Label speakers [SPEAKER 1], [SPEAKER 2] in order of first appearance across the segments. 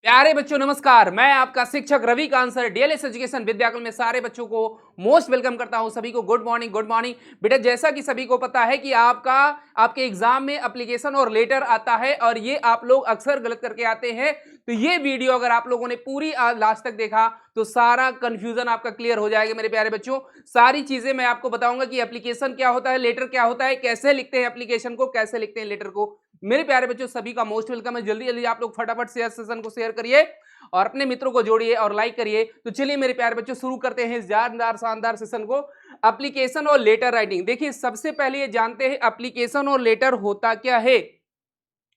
[SPEAKER 1] प्यारे बच्चों नमस्कार। मैं आपका शिक्षक Ravi Kant sir DLS education Vidyakul में सारे बच्चों को मोस्ट वेलकम करता हूं। सभी को गुड मॉर्निंग। गुड मॉर्निंग बेटा। जैसा कि सभी को पता है कि आपके एग्जाम में एप्लीकेशन और लेटर आता है और ये आप लोग अक्सर गलत करके आते हैं। तो ये वीडियो अगर आप लोगों ने पूरी लास्ट तक देखा तो सारा कंफ्यूजन आपका क्लियर हो जाएगा। मेरे प्यारे बच्चों, सारी चीजें मैं आपको बताऊंगा कि एप्लीकेशन क्या होता है, लेटर क्या होता है, कैसे लिखते हैं एप्लीकेशन को, कैसे लिखते हैं लेटर को। मेरे प्यारे बच्चों सभी का मोस्ट वेलकम है। जल्दी जल्दी आप लोग फटाफट शेयर सेशन को शेयर करिए और अपने मित्रों को जोड़िए और लाइक करिए। तो चलिए मेरे प्यारे बच्चों शुरू करते हैं इस जानदार शानदार सेशन को। एप्लीकेशन और लेटर राइटिंग। देखिए सबसे पहले ये जानते हैं एप्लीकेशन और लेटर होता क्या है।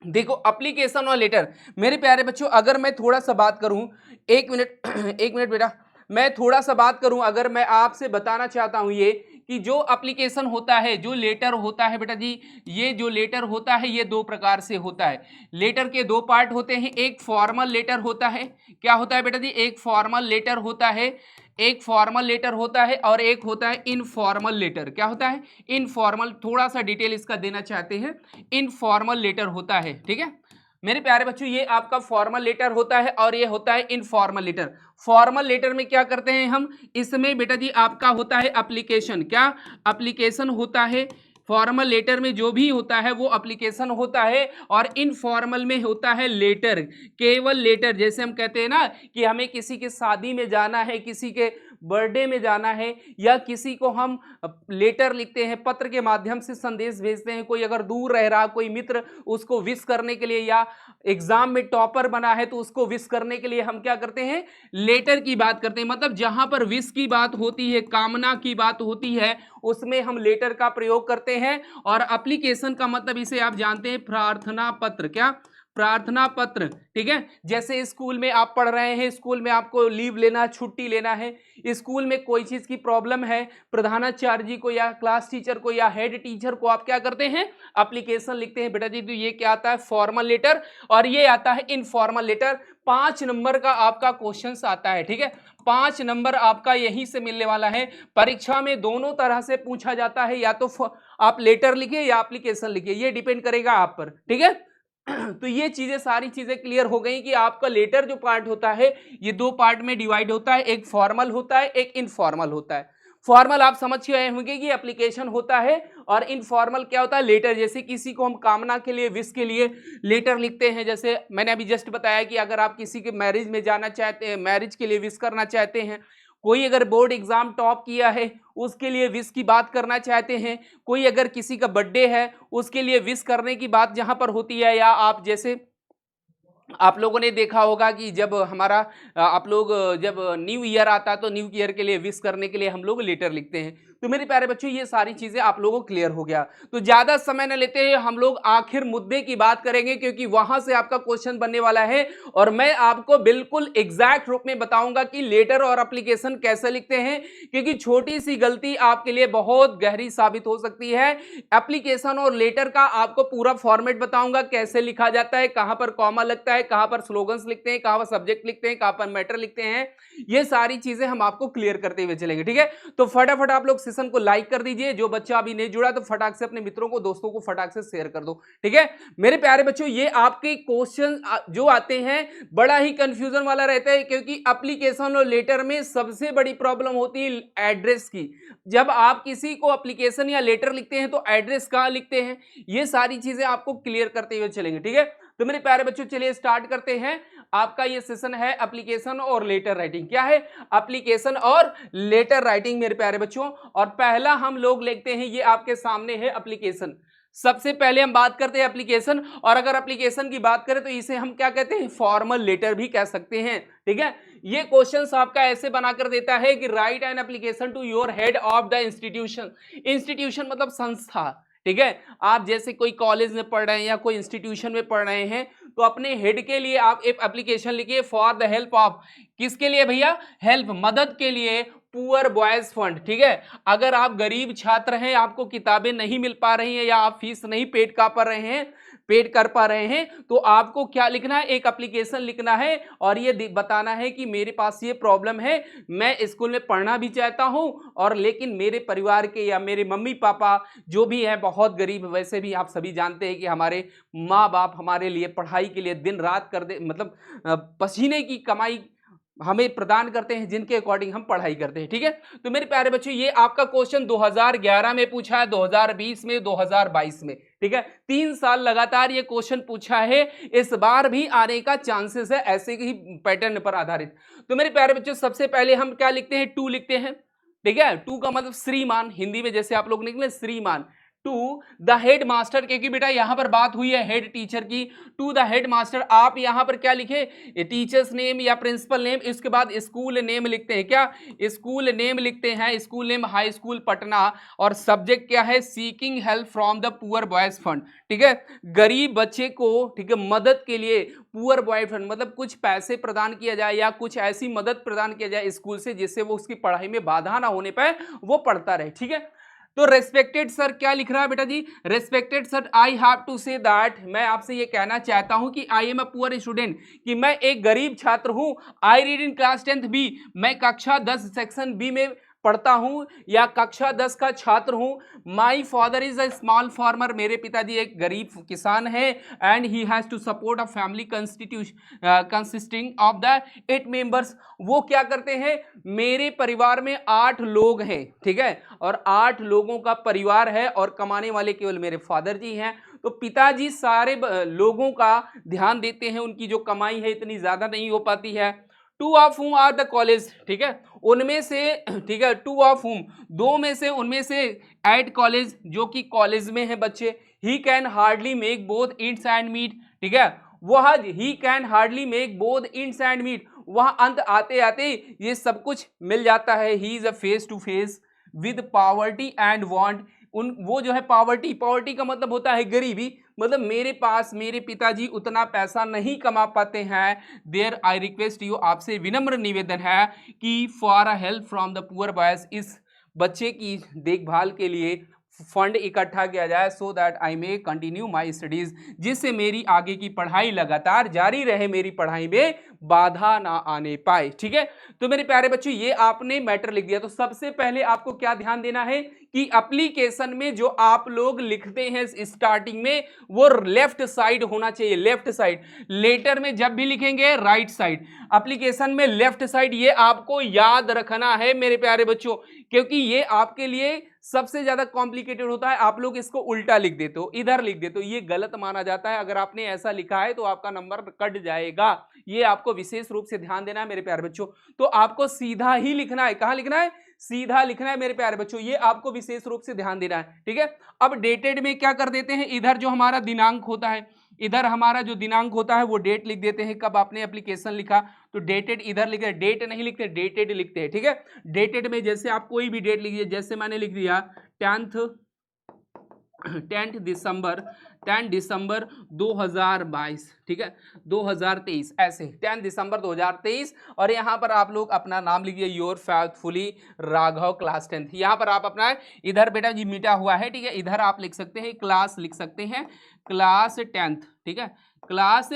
[SPEAKER 1] देखो एप्लीकेशन और लेटर मेरे प्यारे बच्चों, अगर मैं थोड़ा सा बात करूं, एक मिनट एक मिनट बेटा, मैं थोड़ा सा बात करूं, अगर मैं आपसे बताना चाहता हूं ये कि जो एप्लीकेशन होता है, जो लेटर होता है बेटा जी, ये जो लेटर होता है ये दो प्रकार से होता है। लेटर के दो पार्ट होते हैं। एक फॉर्मल लेटर होता है। क्या होता है बेटा जी? एक फॉर्मल लेटर होता है, एक फॉर्मल लेटर होता है और एक होता है इनफॉर्मल लेटर। क्या होता है? इनफॉर्मल। थोड़ा सा डिटेल इसका देना चाहते हैं। इनफॉर्मल लेटर होता है, ठीक है मेरे प्यारे बच्चों। ये आपका फॉर्मल लेटर होता है और ये होता है इनफॉर्मल लेटर। फॉर्मल लेटर में क्या करते हैं हम, इसमें बेटा जी आपका होता है एप्लीकेशन। क्या? एप्लीकेशन होता है। फॉर्मल लेटर में जो भी होता है वो एप्लीकेशन होता है और इनफॉर्मल में होता है लेटर, केवल लेटर। जैसे हम कहते हैं ना कि हमें किसी की शादी में जाना है, किसी के बर्थडे में जाना है, या किसी को हम लेटर लिखते हैं, पत्र के माध्यम से संदेश भेजते हैं। कोई अगर दूर रह रहा, कोई मित्र, उसको विश करने के लिए, या एग्जाम में टॉपर बना है तो उसको विश करने के लिए हम क्या करते हैं? लेटर की बात करते हैं। मतलब जहां पर विश की बात होती है, कामना की बात होती है, उसमें हम लेटर का प्रयोग करते हैं। और एप्लीकेशन का मतलब इसे आप जानते हैं प्रार्थना पत्र। क्या? प्रार्थना पत्र, ठीक है। जैसे स्कूल में आप पढ़ रहे हैं, स्कूल में आपको लीव लेना, छुट्टी लेना है, स्कूल में कोई चीज की प्रॉब्लम है, प्रधानाचार्य जी को या क्लास टीचर को या हेड टीचर को आप क्या करते हैं? एप्लीकेशन लिखते हैं बेटा जी। तो ये क्या आता है? Formal letter. और ये आता है इनफॉर्मल लेटर। 5 नंबर का आपका क्वेश्चन आता है, ठीक है। 5 नंबर आपका यहीं से मिलने वाला है। परीक्षा में दोनों तरह से पूछा जाता है, या तो आप लेटर लिखिए या एप्लीकेशन लिखिए, ये डिपेंड करेगा आप पर, ठीक है। तो ये चीजें, सारी चीजें क्लियर हो गई कि आपका लेटर जो पार्ट होता है ये दो पार्ट में डिवाइड होता है। एक फॉर्मल होता है, एक इनफॉर्मल होता है। फॉर्मल आप समझ गए होंगे कि एप्लीकेशन होता है, और इनफॉर्मल क्या होता है? लेटर। जैसे किसी को हम कामना के लिए, विश के लिए लेटर लिखते हैं। जैसे मैंने अभी जस्ट बताया कि अगर आप किसी के मैरिज में जाना चाहते हैं, मैरिज के लिए विश करना चाहते हैं, कोई अगर बोर्ड एग्जाम टॉप किया है उसके लिए विश की बात करना चाहते हैं, कोई अगर किसी का बर्थडे है उसके लिए विश करने की बात जहां पर होती है, या आप जैसे आप लोगों ने देखा होगा कि जब हमारा आप लोग जब न्यू ईयर आता है तो न्यू ईयर के लिए विश करने के लिए हम लोग लेटर लिखते हैं। तो मेरे प्यारे बच्चों ये सारी चीजें आप लोगों को क्लियर हो गया। तो ज्यादा समय न लेते हुए हम लोग आखिर मुद्दे की बात करेंगे, क्योंकि वहां से आपका क्वेश्चन बनने वाला है और मैं आपको बिल्कुल एग्जैक्ट रूप में बताऊंगा कि लेटर और एप्लीकेशन कैसे लिखते हैं, क्योंकि छोटी सी गलती आपके लिए बहुत गहरी साबित हो सकती है। एप्लीकेशन और लेटर का आपको पूरा फॉर्मेट बताऊंगा, कैसे लिखा जाता है, कहां पर कॉमा लगता है, कहां पर स्लोगन्स लिखते हैं, कहां पर सब्जेक्ट लिखते हैं, कहां पर मैटर लिखते हैं। ये सारी चीजें हम आपको क्लियर करते हुए चलेंगे, ठीक है। तो फटाफट आप लोग सेशन को लाइक कर दीजिए। जो बच्चा अभी नहीं जुड़ा तो फटाक से अपने मित्रों को, दोस्तों को फटाक से शेयर कर दो, ठीक है मेरे प्यारे बच्चों। ये आपके क्वेश्चन जो आते हैं बड़ा ही कंफ्यूजन वाला रहता है, क्योंकि एप्लीकेशन और लेटर में सबसे बड़ी प्रॉब्लम होती है एड्रेस की। जब आप किसी को एप्लीकेशन या लेटर लिखते हैं तो एड्रेस कहां लिखते हैं, ये सारी चीजें आपको क्लियर करते हुए चलेंगे, ठीक है। तो मेरे प्यारे बच्चों चलिए स्टार्ट करते हैं। आपका ये सेशन है एप्लीकेशन और लेटर राइटिंग। क्या है? एप्लीकेशन और लेटर राइटिंग मेरे प्यारे बच्चों। और पहला हम लोग लिखते हैं, ये आपके सामने है एप्लीकेशन। सबसे पहले हम बात करते हैं एप्लीकेशन, और अगर एप्लीकेशन की बात करें तो इसे हम क्या कहते हैं? फॉर्मल लेटर भी कह सकते हैं, ठीक है। ये क्वेश्चंस आपका ऐसे बनाकर देता है कि write an application to your head of the institution. Institution मतलब संस्था, ठीक है। आप जैसे कोई कॉलेज में पढ़ रहे हैं या कोई इंस्टीट्यूशन में पढ़ रहे हैं, तो अपने हेड के लिए आप एक एप्लीकेशन लिखिए फॉर द हेल्प ऑफ। किसके लिए भैया? हेल्प, मदद के लिए। पुअर बॉयज फंड, ठीक है। अगर आप गरीब छात्र हैं, आपको किताबें नहीं मिल पा रही हैं या आप फीस नहीं पेड कर पा रहे हैं, पेड कर पा रहे हैं, तो आपको क्या लिखना है, एक एप्लीकेशन लिखना है और ये बताना है कि मेरे पास ये प्रॉब्लम है, मैं स्कूल में पढ़ना भी चाहता हूं और लेकिन मेरे परिवार के या मेरे मम्मी पापा जो भी है बहुत गरीब, वैसे भी आप सभी जानते हैं कि हमारे माँ बाप हमारे लिए पढ़ाई के लिए दिन रात कर दे, मतलब पसीने की कमाई हमें प्रदान करते हैं, जिनके अकॉर्डिंग हम पढ़ाई करते हैं। ठीक है, तो मेरे प्यारे बच्चों ये आपका क्वेश्चन 2011 में पूछा है, 2020 में, 2022 में। ठीक है, 3 साल लगातार ये क्वेश्चन पूछा है, इस बार भी आने का चांसेस है ऐसे ही पैटर्न पर आधारित। तो मेरे प्यारे बच्चों सबसे पहले हम क्या लिखते हैं, टू लिखते हैं। ठीक है, टू का मतलब श्रीमान, हिंदी में जैसे आप लोग निकले श्रीमान। टू द हेड मास्टर, क्योंकि बेटा यहां पर बात हुई है हेड टीचर की, टू द हेड मास्टर आप यहां पर क्या लिखे, टीचर्स नेम या प्रिंसिपल नेम, इसके बाद स्कूल नेम लिखते हैं, क्या स्कूल नेम लिखते हैं, school name high school Patna, और सब्जेक्ट क्या है, seeking help from the poor boys fund. ठीक है, गरीब बच्चे को, ठीक है, मदद के लिए पुअर बॉय फंड मतलब कुछ पैसे प्रदान किया जाए या कुछ ऐसी मदद प्रदान किया जाए स्कूल से जिससे वो उसकी पढ़ाई में बाधा ना होने पाए, वो पढ़ता रहे। ठीक है, तो रेस्पेक्टेड सर क्या लिख रहा है बेटा जी, respected sir I have to say that, मैं आपसे ये कहना चाहता हूं कि I am a poor student, कि मैं एक गरीब छात्र हूं। I read in class 10th B, मैं कक्षा 10 सेक्शन बी में पढ़ता हूं या कक्षा 10 का छात्र हूं। My father is a small farmer, मेरे पिताजी एक गरीब किसान है। And he has to support a family consisting of the 8 members, वो क्या करते हैं, मेरे परिवार में 8 लोग हैं। ठीक है, और 8 लोगों का परिवार है और कमाने वाले केवल मेरे फादर जी हैं। तो पिताजी सारे लोगों का ध्यान देते हैं, उनकी जो कमाई है इतनी ज्यादा नहीं हो पाती है। Two of whom are the college, ठीक है, उनमें से, ठीक है, टू ऑफ हुम दो में से, उनमें से एट कॉलेज जो कि कॉलेज में है बच्चे। He can hardly make both ends and meet, ठीक है, वह he can hardly make both ends and meet, वह अंत आते आते ये सब कुछ मिल जाता है। He is a face to face with poverty and want, उन वो जो है पॉवर्टी, पॉवर्टी का मतलब होता है गरीबी, मतलब मेरे पास मेरे पिताजी उतना पैसा नहीं कमा पाते हैं। देयर आई रिक्वेस्ट यू, आपसे विनम्र निवेदन है कि for a help from the poor boys, इस बच्चे की देखभाल के लिए फंड इकट्ठा किया जाए, so that I may continue my studies, जिससे मेरी आगे की पढ़ाई लगातार जारी रहे, मेरी पढ़ाई में बाधा ना आने पाए। ठीक है, तो मेरे प्यारे बच्चों ये आपने मैटर लिख दिया। तो सबसे पहले आपको क्या ध्यान देना है कि एप्लीकेशन में जो आप लोग लिखते हैं स्टार्टिंग में वो लेफ्ट साइड होना चाहिए, लेफ्ट साइड। लेटर में जब भी लिखेंगे राइट साइड, एप्लीकेशन में लेफ्ट साइड, ये आपको याद रखना है मेरे प्यारे बच्चों, क्योंकि ये आपके लिए सबसे ज्यादा कॉम्प्लिकेटेड होता है। आप लोग इसको उल्टा लिख देते हो, इधर लिख देते हो, ये गलत माना जाता है। अगर आपने ऐसा लिखा है तो आपका नंबर कट जाएगा, ये आपको विशेष रूप से ध्यान देना है मेरे प्यारे बच्चों। तो आपको सीधा ही लिखना है, कहां लिखना है, सीधा लिखना है मेरे प्यारे बच्चों, ये आपको विशेष रूप से ध्यान देना है। ठीक है, अब डेटेड में क्या कर देते हैं, इधर जो हमारा दिनांक होता है, इधर हमारा जो दिनांक होता है वो डेट लिख देते हैं, कब आपने एप्लीकेशन लिखा, तो डेटेड इधर लिखे, डेट नहीं लिखते, डेटेड लिखते हैं। ठीक है, डेटेड में जैसे आप कोई भी डेट लिखिए, जैसे मैंने लिख दिया 10 दिसंबर 2022, ठीक है, 2023, ऐसे 10 दिसंबर 2023, और यहाँ पर आप लोग अपना नाम लिखिए, योर फैथफुली राघव क्लास 10th। यहाँ पर आप अपना इधर बेटा जी मिटा हुआ है, ठीक है, इधर आप लिख सकते हैं क्लास, लिख सकते हैं क्लास 10th, ठीक है, क्लास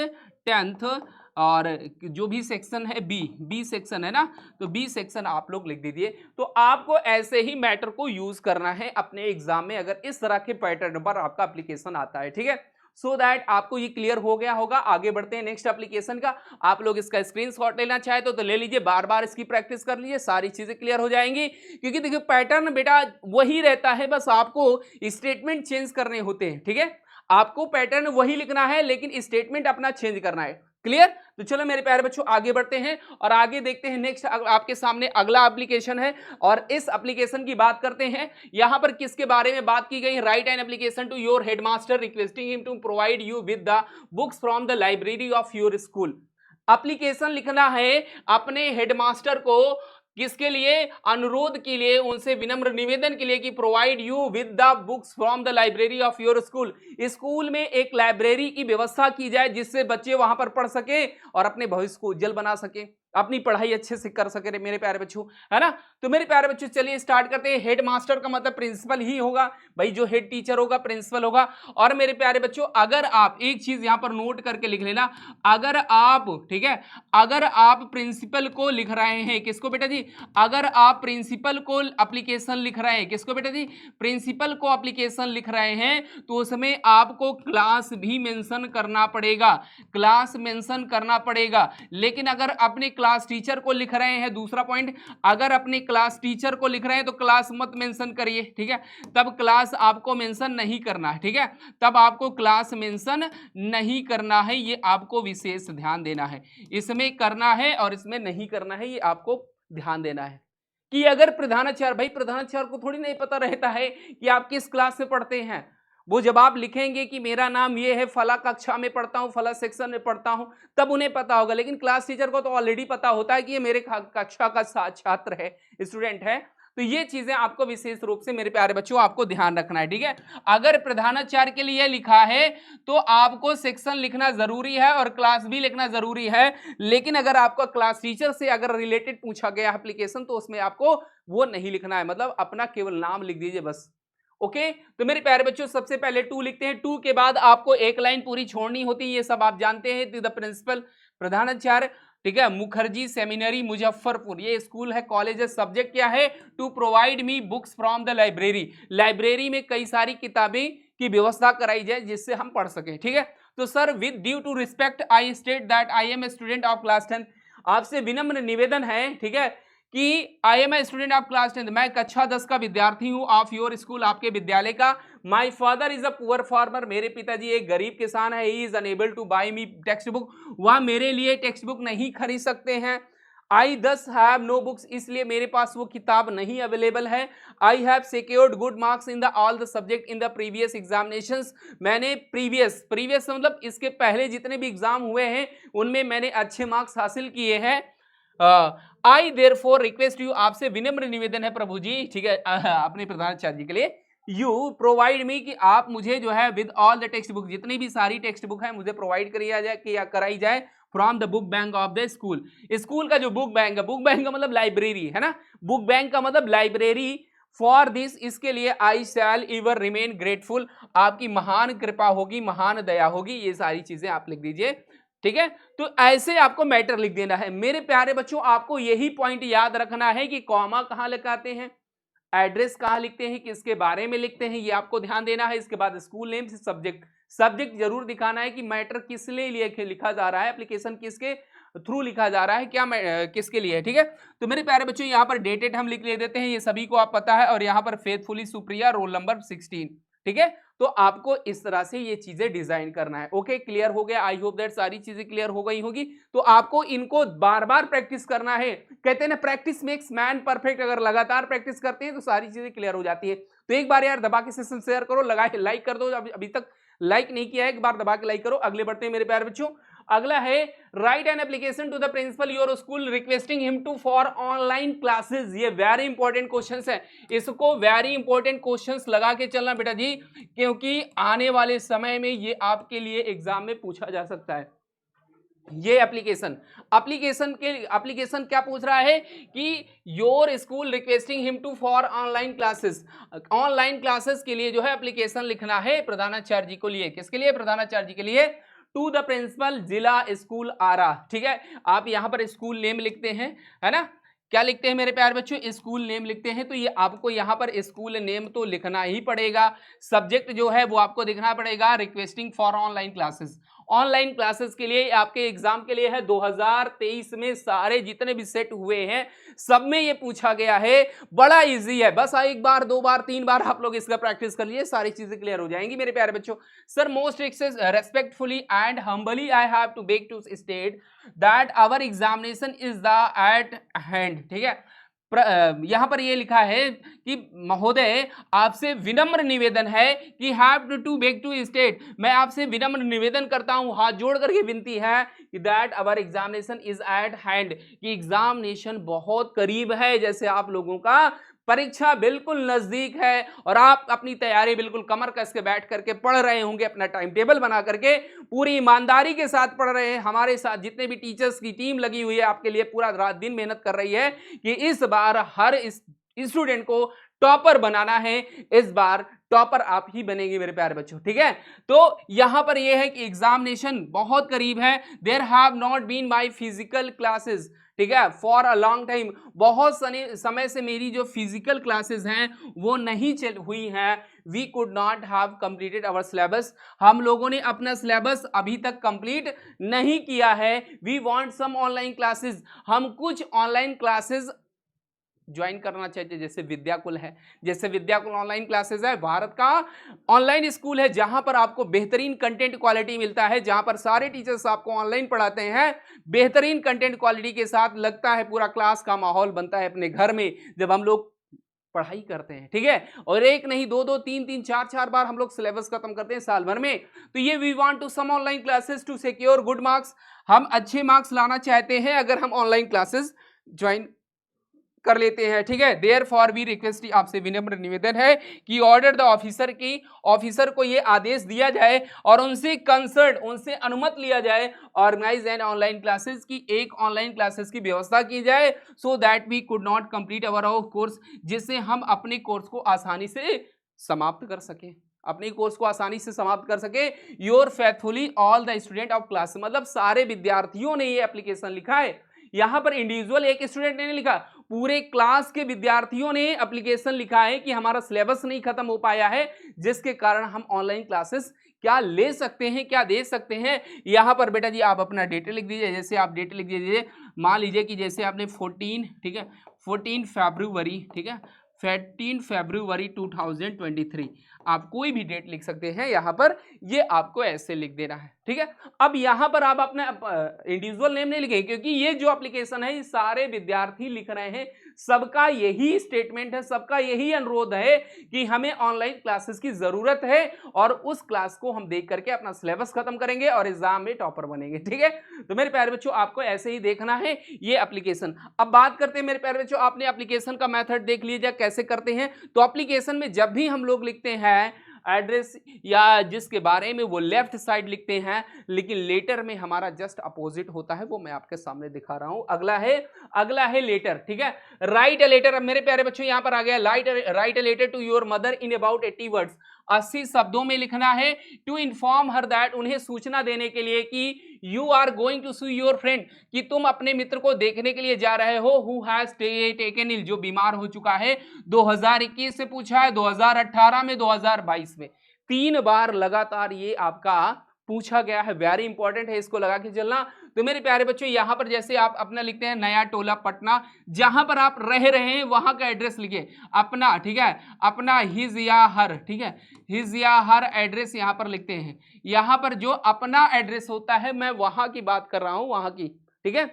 [SPEAKER 1] 10th, और जो भी सेक्शन है बी सेक्शन है ना, तो बी सेक्शन आप लोग लिख दीजिए। तो आपको ऐसे ही मैटर को यूज करना है अपने एग्जाम में, अगर इस तरह के पैटर्न पर आपका एप्लीकेशन आता है। ठीक है, सो दैट आपको ये क्लियर हो गया होगा। आगे बढ़ते हैं नेक्स्ट एप्लीकेशन का। आप लोग इसका स्क्रीनशॉट लेना चाहे तो ले लीजिए, बार बार इसकी प्रैक्टिस कर लीजिए, सारी चीजें क्लियर हो जाएंगी। क्योंकि देखिए पैटर्न बेटा वही रहता है, बस आपको स्टेटमेंट चेंज करने होते हैं। ठीक है, आपको पैटर्न वही लिखना है लेकिन स्टेटमेंट अपना चेंज करना है। क्लियर? तो चलो मेरे प्यारे बच्चों आगे बढ़ते हैं और आगे देखते हैं नेक्स्ट आपके सामने अगला एप्लीकेशन है, और इस एप्लीकेशन की बात करते हैं। यहां पर किसके बारे में बात की गई है, write an application to your headmaster requesting him to provide you with the books from the library of your school. Application लिखना है अपने हेडमास्टर को, किसके लिए, अनुरोध के लिए, उनसे विनम्र निवेदन के लिए कि provide you with the books from the library of your school, school में एक लाइब्रेरी की व्यवस्था की जाए जिससे बच्चे वहां पर पढ़ सके और अपने भविष्य को उज्जवल बना सके। अपनी पढ़ाई अच्छे से कर सके मेरे प्यारे बच्चों, है ना। तो मेरे प्यारे बच्चों चलिए स्टार्ट करते हैं। हेड मास्टर का मतलब प्रिंसिपल ही होगा भाई, जो हेड टीचर होगा प्रिंसिपल होगा। और मेरे प्यारे बच्चों अगर आप एक चीज यहां पर नोट करके लिख लेना, अगर आप, ठीक है, अगर आप प्रिंसिपल को लिख रहे हैं, किसको बेटा जी, अगर आप प्रिंसिपल को एप्लीकेशन लिख रहे हैं, किसको बेटा जी, प्रिंसिपल को एप्लीकेशन लिख रहे हैं, तो उसमें आपको क्लास भी मेंशन करना पड़ेगा, क्लास मेंशन करना पड़ेगा। लेकिन अगर अपने क्लास टीचर को लिख रहे हैं, दूसरा पॉइंट, अगर अपने क्लास टीचर को लिख रहे हैं तो क्लास मत मेंशन करिए, ठीक है, तब क्लास आपको मेंशन नहीं करना है, ठीक है, तब आपको क्लास मेंशन नहीं करना है, ये आपको विशेष ध्यान देना है। इसमें करना है और इसमें नहीं करना है, ये आपको ध्यान देना है। कि अगर प्रधानाचार्य, भाई प्रधानाचार्य को थोड़ी नहीं पता रहता है कि आप किस क्लास में पढ़ते हैं। वो जब आप लिखेंगे कि मेरा नाम ये है, फला कक्षा में पढ़ता हूं, फला सेक्शन में पढ़ता हूं, तब उन्हें पता होगा। लेकिन क्लास टीचर को तो ऑलरेडी पता होता है कि ये मेरे कक्षा का छात्र है, स्टूडेंट है। तो ये चीजें आपको विशेष रूप से मेरे प्यारे बच्चों आपको ध्यान रखना है, ठीक है। अगर प्रधानाचार्य के लिए लिखा है तो आपको सेक्शन लिखना जरूरी है और क्लास भी लिखना जरूरी है। लेकिन अगर आपका क्लास टीचर से अगर रिलेटेड पूछा गया एप्लीकेशन तो उसमें आपको वो नहीं लिखना है, मतलब अपना केवल नाम लिख दीजिए बस। ओके, तो मेरे प्यारे बच्चों सबसे पहले टू लिखते हैं, टू के बाद आपको एक लाइन पूरी छोड़नी होती है, ये सब आप जानते हैं। टू द प्रिंसिपल, प्रधानाचार्य, ठीक है, मुखर्जी सेमिनरी मुजफ्फरपुर, ये स्कूल है, कॉलेज है। सब्जेक्ट क्या है, to provide me books from the library, library में कई सारी किताबें की व्यवस्था कराई जाए जिससे हम पढ़ सकें, ठीक है। तो sir with due to respect I state that I am a student of class 10, आपसे विनम्र निवेदन है, ठीक है, कि I am a student of class 10, मैं कक्षा 10 का विद्यार्थी हूं, ऑफ योर स्कूल, आपके विद्यालय का। माई father is a poor farmer, मेरे पिताजी एक गरीब किसान है। He is unable two by me text book, वह मेरे लिए टेक्स्ट बुक नहीं खरीद सकते हैं। आई दस हैव नो बुक्स, इसलिए मेरे पास वो किताब नहीं अवेलेबल है। I have secured good marks in the all the subject in the previous examinations, मैंने प्रीवियस मतलब इसके पहले जितने भी एग्जाम हुए हैं उनमें मैंने अच्छे मार्क्स हासिल किए हैं। आई देयरफॉर रिक्वेस्ट यू, आपसे विनम्र निवेदन है प्रभु जी, ठीक है, अपने प्रधानाचार्य जी के लिए, यू प्रोवाइड मी, कि आप मुझे जो है with all the text book, जितनी भी सारी टेक्स्ट बुक है मुझे प्रोवाइड कराई जाए from the book bank of the school, school का जो बुक बैंक है, बुक बैंक का मतलब लाइब्रेरी है ना, बुक बैंक का मतलब लाइब्रेरी। फॉर दिस, इसके लिए आई शैल एवर रिमेन ग्रेटफुल, आपकी महान कृपा होगी, महान दया होगी, ये सारी चीजें आप लिख दीजिए, ठीक है। तो ऐसे आपको मैटर लिख देना है। मेरे प्यारे बच्चों आपको यही पॉइंट याद रखना है कि कॉमा कहां लगाते हैं, एड्रेस कहां लिखते हैं, किसके बारे में लिखते हैं, ये आपको ध्यान देना है। इसके बाद स्कूल नेम से सब्जेक्ट जरूर दिखाना है कि मैटर किस लिए लिखा जा रहा है, एप्लीकेशन किसके थ्रू लिखा जा रहा है, क्या किसके लिए है, ठीक है। तो मेरे प्यारे बच्चों यहाँ पर डेटेड हम लिख ले देते हैं, ये सभी को आप पता है। और यहाँ पर फेथफुली सुप्रिया, रोल नंबर 16, ठीक है। तो आपको इस तरह से ये चीजें डिजाइन करना है। ओके, क्लियर हो गया, आई होप दैट सारी चीजें क्लियर हो गई होगी। तो आपको इनको बार बार प्रैक्टिस करना है, कहते हैं ना प्रैक्टिस मेक्स मैन परफेक्ट, अगर लगातार प्रैक्टिस करते हैं तो सारी चीजें क्लियर हो जाती है। तो एक बार यार दबा के सेशन शेयर करो, लाइक कर दो, अभी तक लाइक नहीं किया है एक बार दबा के लाइक करो। अगले बढ़ते हैं मेरे प्यारे बच्चों, अगला है write an application to the principal your school requesting him to for online classes, ये वेरी इंपॉर्टेंट क्वेश्चंस है, इसको वेरी इंपॉर्टेंट क्वेश्चंस लगा के चलना बेटा जी, क्योंकि आने वाले समय में ये आपके लिए एग्जाम में पूछा जा सकता है। ये एप्लीकेशन क्या पूछ रहा है कि your school requesting him to for online classes के लिए जो है एप्लीकेशन लिखना है प्रधानाचार्य जी को लिए, किसके लिए, प्रधानाचार्य जी के लिए, टू द प्रिंसिपल जिला स्कूल आरा, ठीक है। आप यहां पर स्कूल नेम लिखते हैं, है ना, क्या लिखते हैं मेरे प्यारे बच्चों, स्कूल नेम लिखते हैं। तो ये आपको यहां पर स्कूल नेम तो लिखना ही पड़ेगा, सब्जेक्ट जो है वो आपको दिखना पड़ेगा requesting for online classes. Online classes के लिए आपके एग्जाम के लिए है 2023 में सारे जितने भी सेट हुए हैं सब में ये पूछा गया है, बड़ा इजी है, बस एक बार, दो बार, तीन बार आप लोग इसका प्रैक्टिस कर लिए, सारी चीजें क्लियर हो जाएंगी मेरे प्यारे बच्चों। Sir most respectfully and humbly I have to beg to state that our examination is the at hand, ठीक है। यहां पर ये लिखा है कि महोदय आपसे विनम्र निवेदन है कि have to beg to state, मैं आपसे विनम्र निवेदन करता हूं, हाथ जोड़ करके विनती है कि that our examination is at hand, कि एग्जामिनेशन बहुत करीब है, जैसे आप लोगों का परीक्षा बिल्कुल नजदीक है और आप अपनी तैयारी बिल्कुल कमर कस के बैठ करके पढ़ रहे होंगे, अपना टाइम टेबल बना करके पूरी ईमानदारी के साथ पढ़ रहे हैं। हमारे साथ जितने भी टीचर्स की टीम लगी हुई है आपके लिए पूरा रात दिन मेहनत कर रही है कि इस बार हर इस स्टूडेंट को टॉपर बनाना है। इस बार टॉपर आप ही बनेंगे मेरे प्यारे बच्चों, ठीक है। तो यहां पर यह है कि एग्जामिनेशन बहुत करीब है। There have not been my physical classes, ठीक है, फॉर अ लॉन्ग टाइम। बहुत समय से मेरी जो फिजिकल क्लासेस हैं वो नहीं चल हुई हैं। We could not have completed our syllabus, हम लोगों ने अपना सिलेबस अभी तक कंप्लीट नहीं किया है। We want some online classes, हम कुछ ऑनलाइन क्लासेस ज्वाइन करना चाहते हैं। जैसे विद्याकुल है, जैसे विद्याकुल ऑनलाइन क्लासेस है, भारत का ऑनलाइन स्कूल है जहां पर आपको बेहतरीन कंटेंट क्वालिटी मिलता है, जहां पर सारे टीचर्स आपको ऑनलाइन पढ़ाते हैं बेहतरीन कंटेंट क्वालिटी के साथ। लगता है पूरा क्लास का माहौल बनता है अपने घर में जब हम लोग पढ़ाई करते हैं, ठीक है। और एक नहीं, दो दो, तीन तीन, चार चार बार हम लोग सिलेबस खत्म करते हैं साल भर में। तो ये we want to some online classes to secure good marks, हम अच्छे मार्क्स लाना चाहते हैं अगर हम ऑनलाइन क्लासेस ज्वाइन कर लेते हैं, ठीक है। देयर फॉर भी रिक्वेस्ट, आपसे विनम्र निवेदन है कि ऑर्डर द ऑफिसर की, ऑफिसर को ये आदेश दिया जाए और उनसे कंसर्ट, उनसे अनुमति लिया जाए, ऑर्गेनाइज एंड ऑनलाइन क्लासेस की, एक ऑनलाइन क्लासेस की व्यवस्था की जाए so that we could not complete our course, जिससे हम अपने कोर्स को आसानी से समाप्त कर सकें, अपने कोर्स को आसानी से समाप्त कर सके। Your faithfully all the student of class, मतलब सारे विद्यार्थियों ने ये एप्लीकेशन लिखा है। यहां पर इंडिविजुअल एक स्टूडेंट ने नहीं लिखा, पूरे क्लास के विद्यार्थियों ने एप्लीकेशन लिखा है कि हमारा सिलेबस नहीं खत्म हो पाया है, जिसके कारण हम ऑनलाइन क्लासेस क्या ले सकते हैं, क्या दे सकते हैं। यहां पर बेटा जी आप अपना डेट लिख दीजिए। जैसे आप डेट लिख दीजिए, मान लीजिए कि जैसे आपने 14, ठीक है, 14 फरवरी, ठीक है, 14 फरवरी 2023, आप कोई भी डेट लिख सकते हैं यहां पर, ये आपको ऐसे लिख देना है, ठीक है। अब यहां पर आप अपना इंडिविजुअल नेम नहीं लिखेंगे क्योंकि ये जो एप्लीकेशन है ये सारे विद्यार्थी लिख रहे हैं, सबका यही स्टेटमेंट है, सबका यही अनुरोध है कि हमें ऑनलाइन क्लासेस की जरूरत है और उस क्लास को हम देख करके अपना सिलेबस खत्म करेंगे और एग्जाम में टॉपर बनेंगे, ठीक है। तो मेरे प्यारे बच्चों आपको ऐसे ही देखना है ये एप्लीकेशन। अब बात करते हैं मेरे प्यारे बच्चों, आपने एप्लीकेशन का मेथड देख लीजिए कैसे करते हैं। तो एप्लीकेशन में जब भी हम लोग लिखते हैं एड्रेस या जिसके बारे में, वो लेफ्ट साइड लिखते हैं, लेकिन लेटर में हमारा जस्ट अपोजिट होता है, वो मैं आपके सामने दिखा रहा हूं। अगला है लेटर, ठीक है। राइट ए लेटर, अब मेरे प्यारे बच्चों यहां पर आ गया write a letter to your mother in about 80 words, 80 शब्दों में लिखना है। टू इन्फॉर्म हर दैट, उन्हें सूचना देने के लिए कि you are going to see your friend, कि तुम अपने मित्र को देखने के लिए जा रहे हो। हु हैज टेकन इल, जो बीमार हो चुका है। 2021 से पूछा है, 2018 में, 2022 में, 3 बार लगातार ये आपका पूछा गया है। वेरी इंपॉर्टेंट है, इसको लगा के चलना। तो मेरे प्यारे बच्चों यहां पर जैसे आप अपना लिखते हैं नया टोला पटना, जहां पर आप रह रहे हैं वहां का एड्रेस लिखिए अपना, ठीक है, अपना हिज या हर, ठीक है, हिज या हर एड्रेस यहां पर लिखते हैं। यहां पर जो अपना एड्रेस होता है, मैं वहां की बात कर रहा हूं, वहां की, ठीक है।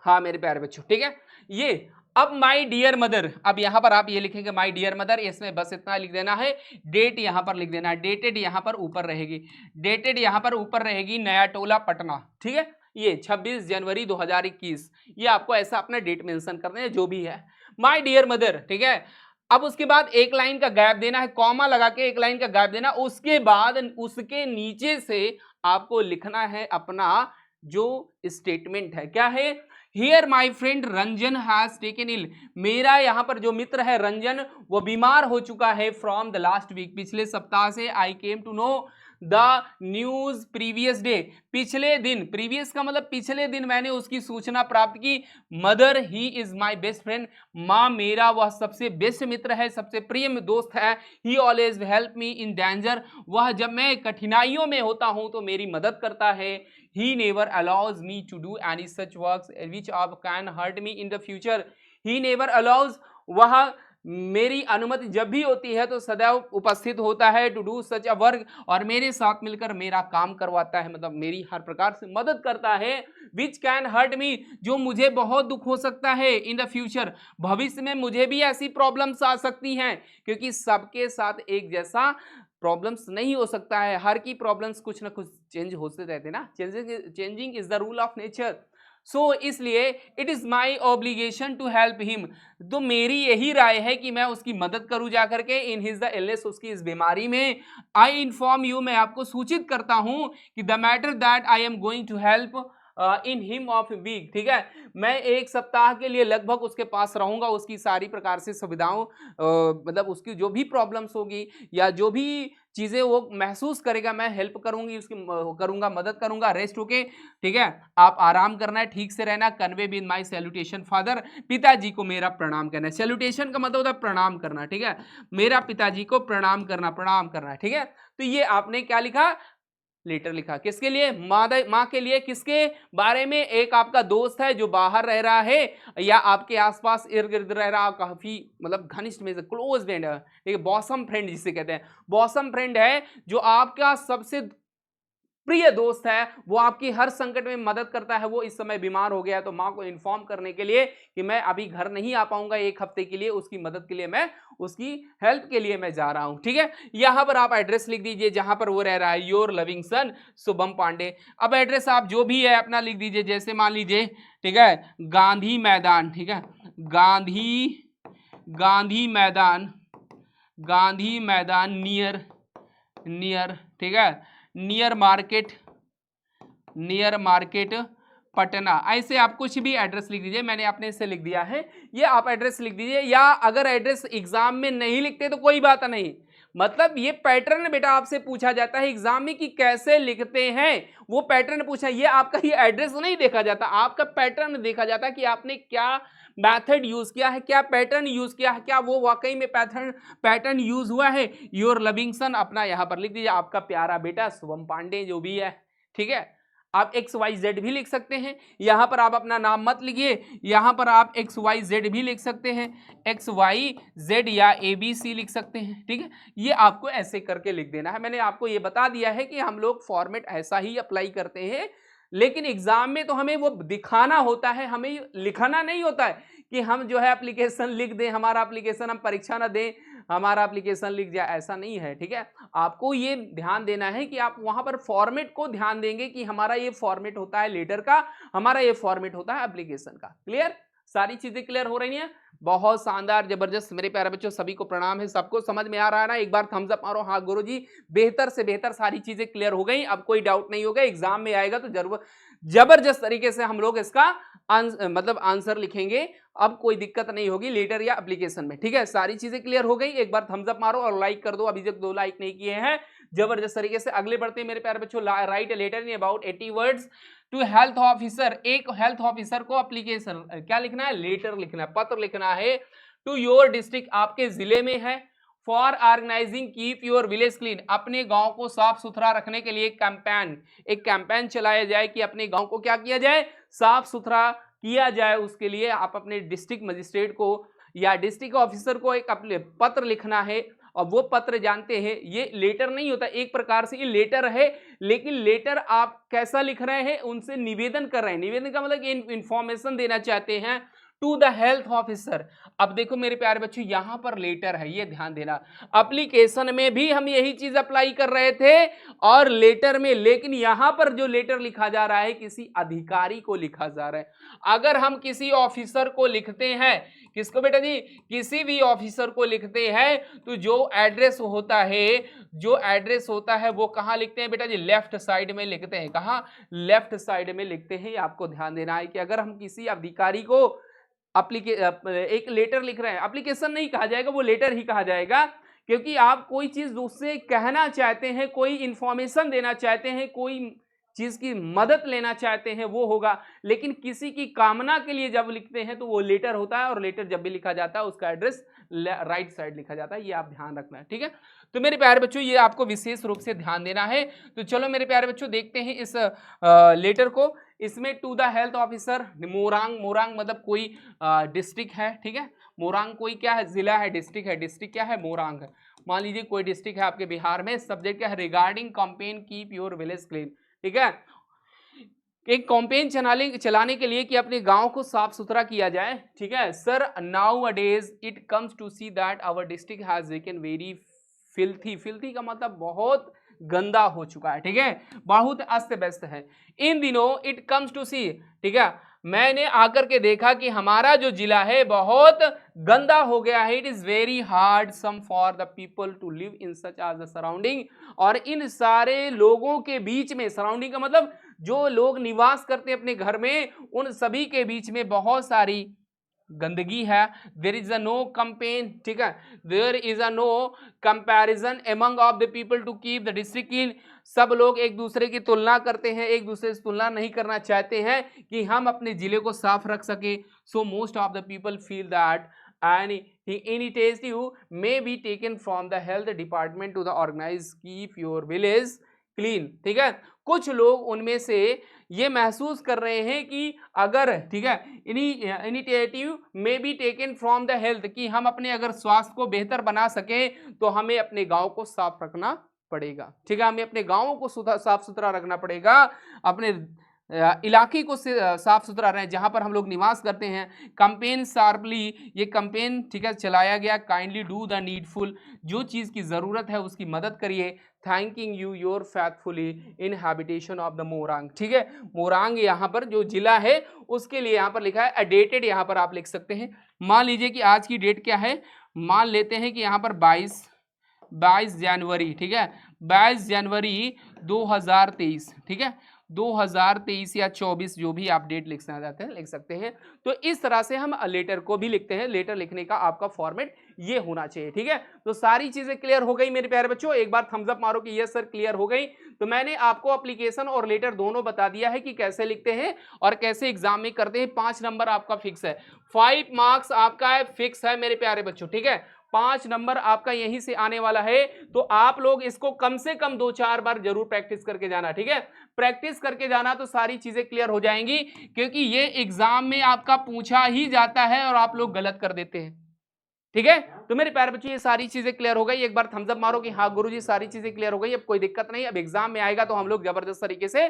[SPEAKER 1] हाँ मेरे प्यारे बच्चों, ठीक है। ये अब माई डियर मदर, अब यहां पर आप ये लिखेंगे माई डियर मदर, इसमें बस इतना लिख देना है। डेट यहां पर लिख देना है, डेटेड यहां पर ऊपर रहेगी, डेटेड यहां पर ऊपर रहेगी, नया टोला पटना, ठीक है। ये 26 जनवरी 2021, ये आपको ऐसा अपना डेट मेंशन करना है जो भी है। माई डियर मदर, ठीक है। अब उसके बाद एक लाइन का गैप देना है, कॉमा लगा के एक लाइन का गैप देना। उसके बाद उसके नीचे से आपको लिखना है अपना जो स्टेटमेंट है, क्या है। Here my friend Ranjan has taken ill, मेरा यहाँ पर जो मित्र है रंजन, वो बीमार हो चुका है फ्रॉम द लास्ट वीक, पिछले सप्ताह से। I came to know the news previous day, पिछले दिन, प्रीवियस का मतलब पिछले दिन मैंने उसकी सूचना प्राप्त की। Mother he is my best friend, माँ मेरा वह सबसे बेस्ट मित्र है, सबसे प्रिय दोस्त है। ही always help me in danger, वह जब मैं कठिनाइयों में होता हूं तो मेरी मदद करता है। He never allows me to do any such works which can hurt me in the future. He never allows, वह मेरी अनुमति जब भी होती है तो सदैव उपस्थित होता है। To do such a work, और मेरे साथ मिलकर मेरा काम करवाता है, मतलब मेरी हर प्रकार से मदद करता है। विच कैन हर्ट मी, जो मुझे बहुत दुख हो सकता है। इन द फ्यूचर, भविष्य में मुझे भी ऐसी प्रॉब्लम्स आ सकती हैं, क्योंकि सबके साथ एक जैसा प्रॉब्लम्स नहीं हो सकता है, हर की प्रॉब्लम्स कुछ ना कुछ चेंज होते रहते ना, changing is the rule of nature. So इसलिए it is my obligation to help him. तो मेरी यही राय है कि मैं उसकी मदद करूं जाकर के इन हिज द इलनेस, उसकी इस बीमारी में। आई इन्फॉर्म यू, मैं आपको सूचित करता हूं कि the matter that I am going to help in him of week, ठीक है, मैं एक सप्ताह के लिए लगभग उसके पास रहूंगा, उसकी सारी प्रकार से सुविधाओं मतलब उसकी जो भी प्रॉब्लम्स होगी या जो भी चीजें वो महसूस करेगा मैं हेल्प करूंगी, उसकी करूंगा, मदद करूंगा। रेस्ट होके, ठीक है, आप आराम करना है, ठीक से रहना। Convey with my salutation father, पिताजी को मेरा प्रणाम करना है। सैल्यूटेशन का मतलब होता है प्रणाम करना, ठीक है, मेरा पिताजी को प्रणाम करना, प्रणाम करना, ठीक है। तो ये आपने क्या लिखा, लेटर लिखा, किसके लिए, माँ के लिए। किसके बारे में, एक आपका दोस्त है जो बाहर रह रहा है या आपके आसपास इर्द गिर्द रह रहा, काफी मतलब घनिष्ठ में से क्लोज फ्रेंड है, ठीक है, बॉसम फ्रेंड जिसे कहते हैं, बॉसम फ्रेंड है जो आपका सबसे प्रिय दोस्त है, वो आपकी हर संकट में मदद करता है। वो इस समय बीमार हो गया है, तो माँ को इन्फॉर्म करने के लिए कि मैं अभी घर नहीं आ पाऊंगा एक हफ्ते के लिए, उसकी मदद के लिए मैं, उसकी हेल्प के लिए मैं जा रहा हूं, ठीक है। यहां पर आप एड्रेस लिख दीजिए जहां पर वो रह रहा है, your loving son Shubham Pandey. अब एड्रेस आप जो भी है अपना लिख दीजिए, जैसे मान लीजिए, ठीक है, गांधी मैदान, ठीक है, गांधी मैदान, गांधी मैदान नियर नियर, ठीक है, नियर मार्केट पटना। ऐसे आप कुछ भी एड्रेस लिख दीजिए, मैंने अपने से लिख दिया है, ये आप एड्रेस लिख दीजिए। या अगर एड्रेस एग्जाम में नहीं लिखते तो कोई बात नहीं, मतलब ये पैटर्न बेटा आपसे पूछा जाता है एग्जाम में कि कैसे लिखते हैं, वो पैटर्न पूछा, ये आपका ये एड्रेस नहीं देखा जाता, आपका पैटर्न देखा जाता है कि आपने क्या मेथड यूज किया है, क्या पैटर्न यूज किया है, क्या वो वाकई में पैटर्न यूज हुआ है। योर लविंग सन अपना यहां पर लिख दीजिए, आपका प्यारा बेटा शुभम पांडे जो भी है, ठीक है। आप XYZ भी लिख सकते हैं, यहां पर आप अपना नाम मत लिखिए, यहां पर आप XYZ भी लिख सकते हैं, XYZ या ABC लिख सकते हैं, ठीक है। ये आपको ऐसे करके लिख देना है। मैंने आपको ये बता दिया है कि हम लोग फॉर्मेट ऐसा ही अप्लाई करते हैं, लेकिन एग्जाम में तो हमें वो दिखाना होता है, हमें लिखाना नहीं होता है कि हम जो है एप्लीकेशन लिख दें, हमारा एप्लीकेशन हम परीक्षा ना दें, हमारा एप्लीकेशन लिख जाए, ऐसा नहीं है, ठीक है। आपको ये ध्यान देना है कि आप वहां पर फॉर्मेट को ध्यान देंगे कि हमारा ये फॉर्मेट होता है लेटर का, हमारा ये फॉर्मेट होता है एप्लीकेशन का। क्लियर, सारी चीजें क्लियर हो रही हैं, बहुत शानदार, जबरदस्त मेरे प्यारे बच्चों, सभी को प्रणाम है, सबको समझ में आ रहा है ना, एक बार थम्स अप मारो, हाँ गुरुजी बेहतर से बेहतर सारी चीजें क्लियर हो गई, अब कोई डाउट नहीं होगा, एग्जाम में आएगा तो जरूर जबरदस्त तरीके से हम लोग इसका मतलब आंसर लिखेंगे, अब कोई दिक्कत नहीं होगी लेटर या एप्लीकेशन में, ठीक है। सारी चीजें क्लियर हो गई, एक बार थम्स अप मारो और लाइक कर दो, अभी तक 2 लाइक नहीं किए हैं, जबरदस्त तरीके से। अगले बढ़ते हैं मेरे प्यारे बच्चों, write a letter in about 80 words to health officer. एक हेल्थ ऑफिसर को एप्लीकेशन क्या लिखना है, लेटर लिखना है, पत्र लिखना है, टू योर डिस्ट्रिक्ट, आपके जिले में है, for organising keep your village clean, अपने गांव को साफ सुथरा रखने के लिए एक कैंपेन चलाया जाए कि अपने गांव को क्या किया जाए, साफ सुथरा किया जाए। उसके लिए आप अपने डिस्ट्रिक्ट मजिस्ट्रेट को या डिस्ट्रिक्ट ऑफिसर को एक पत्र लिखना है, और वो पत्र जानते हैं ये लेटर नहीं होता, एक प्रकार से ये लेटर है, लेकिन लेटर आप कैसा लिख रहे हैं, उनसे निवेदन कर रहे हैं, निवेदन का मतलब इंफॉर्मेशन देना चाहते हैं टू द हेल्थ ऑफिसर। अब देखो मेरे प्यारे बच्चों, यहां पर लेटर है, ये ध्यान देना, एप्लीकेशन में भी हम यही चीज अप्लाई कर रहे थे और लेटर में, लेकिन यहां पर जो लेटर लिखा जा रहा है किसी अधिकारी को लिखा जा रहा है। अगर हम किसी ऑफिसर को लिखते हैं, किसको बेटा जी, किसी भी ऑफिसर को लिखते हैं, तो जो एड्रेस होता है वो कहां लिखते हैं बेटा जी, लेफ्ट साइड में लिखते हैं। कहां, लेफ्ट साइड में लिखते हैं। आपको ध्यान देना है कि अगर हम किसी अधिकारी को एक लेटर लिख रहे हैं, एप्लीकेशन नहीं कहा जाएगा, वो लेटर ही कहा जाएगा, क्योंकि आप कोई चीज उससे कहना चाहते हैं, कोई इंफॉर्मेशन देना चाहते हैं, कोई चीज की मदद लेना चाहते हैं, वो होगा। लेकिन किसी की कामना के लिए जब लिखते हैं तो वो लेटर होता है, और लेटर जब भी लिखा जाता है उसका एड्रेस राइट साइड लिखा जाता है, ये आप ध्यान रखना है, ठीक है। तो मेरे प्यारे बच्चों ये आपको विशेष रूप से ध्यान देना है। तो चलो मेरे प्यारे बच्चों देखते हैं इस लेटर को। इसमें to the health officer, Morang मतलब कोई डिस्ट्रिक्ट है, ठीक है। मोरांग कोई क्या है, जिला है, डिस्ट्रिक्ट है, डिस्ट्रिक्ट क्या है, मोरांग है। मान लीजिए कोई डिस्ट्रिक्ट है आपके बिहार में, सब्जेक्ट क्या है, regarding campaign keep your village clean, ठीक है। एक कैंपेन चलाने के लिए कि अपने गांव को साफ सुथरा किया जाए, ठीक है। Sir nowadays it comes to see that our district has become very filthy का मतलब बहुत गंदा हो चुका है, ठीक है, बहुत अस्त व्यस्त है। इन दिनों इट कम्स टू सी, ठीक है, मैंने आकर के देखा कि हमारा जो जिला है बहुत गंदा हो गया है। It is very hard some for the people to live in such as the surrounding, और इन सारे लोगों के बीच में, सराउंडिंग का मतलब जो लोग निवास करते हैं अपने घर में, उन सभी के बीच में बहुत सारी गंदगी है। There is a no campaign, ठीक है, there is a no comparison among of the people to keep the district clean. सब लोग एक दूसरे की तुलना करते हैं, एक दूसरे से तुलना नहीं करना चाहते हैं कि हम अपने जिले को साफ रख सके। So most of the people feel that any initiative may be taken from the health department to the organize keep your village clean, ठीक है। कुछ लोग उनमें से ये महसूस कर रहे हैं कि अगर, ठीक है, initiative may be taken from the health, कि हम अपने अगर स्वास्थ्य को बेहतर बना सकें तो हमें अपने गांव को साफ रखना पड़ेगा, ठीक है, हमें अपने गांवों को साफ सुथरा रखना पड़ेगा, अपने इलाके को साफ सुथरा रहे जहां पर हम लोग निवास करते हैं। कंपेन शार्पली, ये कंपेन, ठीक है, चलाया गया। काइंडली डू द नीडफुल, जो चीज़ की ज़रूरत है उसकी मदद करिए। Thanking you your faithfully in habitation of the Morang, ठीक है, मोरांग यहाँ पर जो जिला है उसके लिए यहाँ पर लिखा है डेटेड, यहाँ पर आप लिख सकते हैं। मान लीजिए कि आज की डेट क्या है, मान लेते हैं कि यहाँ पर 22 जनवरी, ठीक है, 22 जनवरी 2023, ठीक है, 2023 या 24, जो भी आप डेट लिखना चाहते हैं लिख सकते हैं। तो इस तरह से हम लेटर को भी लिखते हैं। लेटर लिखने का आपका फॉर्मेट ये होना चाहिए, ठीक है। तो सारी चीजें क्लियर हो गई मेरे प्यारे बच्चों, एक बार थम्स अप मारो कि यस सर क्लियर हो गई। तो मैंने आपको एप्लीकेशन और लेटर दोनों बता दिया है कि कैसे लिखते हैं और कैसे एग्जाम में करते हैं। 5 नंबर आपका फिक्स है, 5 मार्क्स आपका है, फिक्स है मेरे प्यारे बच्चों, ठीक है। 5 नंबर आपका यहीं से आने वाला है। तो आप लोग इसको कम से कम 2-4 बार जरूर प्रैक्टिस करके जाना, ठीक है, प्रैक्टिस करके जाना तो सारी चीजें क्लियर हो जाएंगी, क्योंकि ये एग्जाम में आपका पूछा ही जाता है और आप लोग गलत कर देते हैं, ठीक है। तो मेरे प्यारे बच्चों ये सारी चीजें क्लियर हो गई। एक बार थम्स अप मारो कि हाँ गुरुजी सारी चीजें क्लियर हो गई, अब कोई दिक्कत नहीं, अब एग्जाम में आएगा तो हम लोग जबरदस्त तरीके से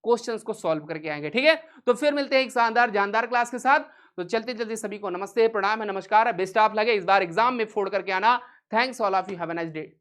[SPEAKER 1] क्वेश्चंस को सॉल्व करके आएंगे, ठीक है। तो फिर मिलते हैं एक शानदार जानदार क्लास के साथ। तो चलते चलते सभी को नमस्ते, प्रणाम है, नमस्कार है, बेस्ट ऑफ लगे, इस बार एग्जाम में फोड़ करके आना। Thanks all of you, have a nice day.